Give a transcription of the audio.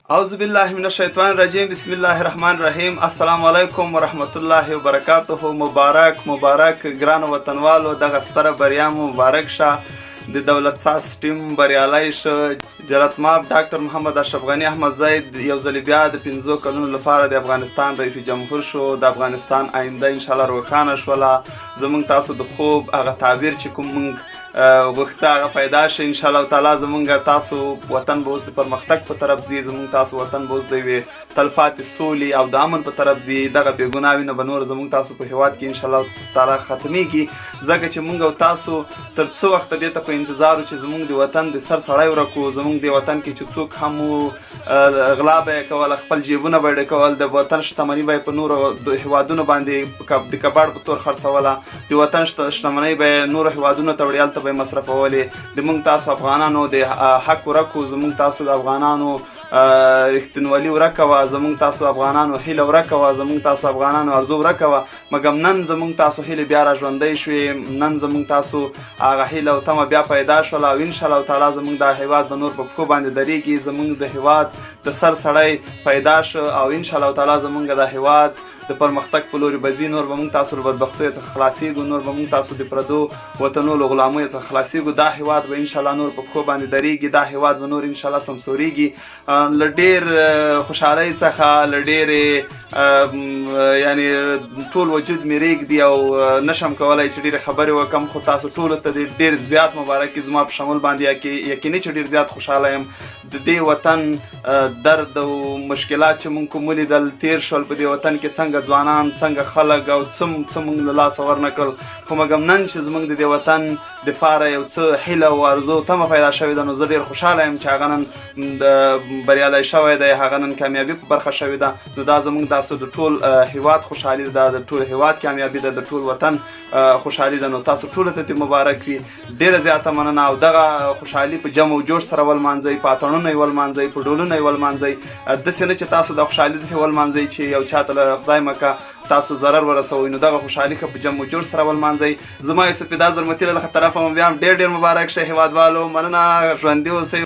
اعوذ بالله من الشیطان الرجیم بسم الله الرحمن الرحیم. السلام علیکم ورحمت الله وبرکاته. مبارک ګران وطنوالو، دغه ستره بریا مبارک شه. د دولت ساز ټیم بریالی شه. جلالت مآب ډاکټر محمد اشرف غني احمدزی یو ځل بیا د 15 کلونو لپاره د افغانستان رئیس جمهور شو. د افغانستان آینده انشاءالله روښانه شوله. زموږ تاسو د خوب هغه تعبیر چې کوم موږ وخته هغه پیدا شي انشاءالله تعالی. زمونږ تاسو وطن به اوس د پرمختګ په طرف ځي. زمونږ تاسو وطن به اوس د یوې تلپاتې سولې او د امن په طرف ځي. دغه بېګناه وینه به نور زمونږ تاسو په هېواد کې انشاءالله تعالی ختمیږي، ځکه چې مونږ او تاسو تر څه وخته دې ته په انتظار چې زمونږ د وطن د سر سړی ورک کړو. زمونږ د وطن کې چې څوک هم غلا به یې کوله، خپل جیبونه به یې ډکول، د وطن شتمني به یې په نورو هېوادونو باندې د کباړ په طور خرڅوله، د وطن شتمنۍ به یې نورو هېوادونو ته وړي، هلته به یې مصرفولې. د مونږ تاسو افغانانو د حق ورک کړو. زمونږ تاسو د افغانانو رښتینولي ورکه وه. زمونږ تاسو افغانانو هیله ورکه وه. زمونږ تاسو افغانانو ارزو ورکه وه. مګم نن زمونږ تاسو هیلې بیا را ژوندۍ شوې. نن زمونږ تاسو هغه هیله او تمه بیا پیدا شوله او انشاءالله تعالی زمونږ دا هیواد به نور په پښو باندې درېږي. زمونږ د هیواد د سر سړی پیدا شو او انشاءالله تعالی زمونږ د هیواد د پرمختګ په لوري به ځي. نور به موږ تاسو له بدبختیو څخه خلاصېږو. نور به موږ تاسو د پردو وطنو له غلامیو څخه خلاصېږو. دا هیواد به انشاءالله نور په پښو باندې درېږي. دا هیواد به نور انشاءالله سمسورېږي. له ډېر خوشحالۍ څخه، له ډېرې یعنې ټول وجود مې رېږدي او نشم کولی چې ډېرې خبرې وکړم، خو تاسو ټولو ته ډېر زیات مبارکي زما په شمول باندې یقیني چې ډېر زیات خوشحاله یم. د دې وطن درد او مشکلات چې موږ کوم ولیدل تېر شول، په دې وطن کې څنګه ځوانان، څنګه خلک او څه موږ له لاسه ورنه کړل، خو مګم نن چې زموږ د دې وطن دپاره یو څه هیله او ارزو تمه پیدا شوې ده، نو زه ډېر خوشحاله یم چې هغه نن بریالی شوی دی، هغه نن کامیابي په برخه شوې ده. نو دا زموږ تاسو د ټول هیواد خوشحالي ده، د ټول هیواد کامیابي ده، د ټول وطن خوشحالي ده. نو تاسو ټولو ته دې مبارک وي. ډېره زیاته مننه. او دغه خوشحالي په جمع او جوش سره ولمانځئ، په اتڼونو یې ولمانځئ، په ډولونو یې ولمانځئ. داسې نه چې تاسو د خوشحالي داسې ولمانځئ چې یو چاته له خدای مکه تاسو ضرر ورسوئ. نو دغه خوشحالي ښه په جمع و جوړ سره ولمانځئ. زما یوسف فدا زرمتي له طرفه مو بیا هم ډېر مبارک شه هېوادوالو. مننه، ژوندي اوسئ.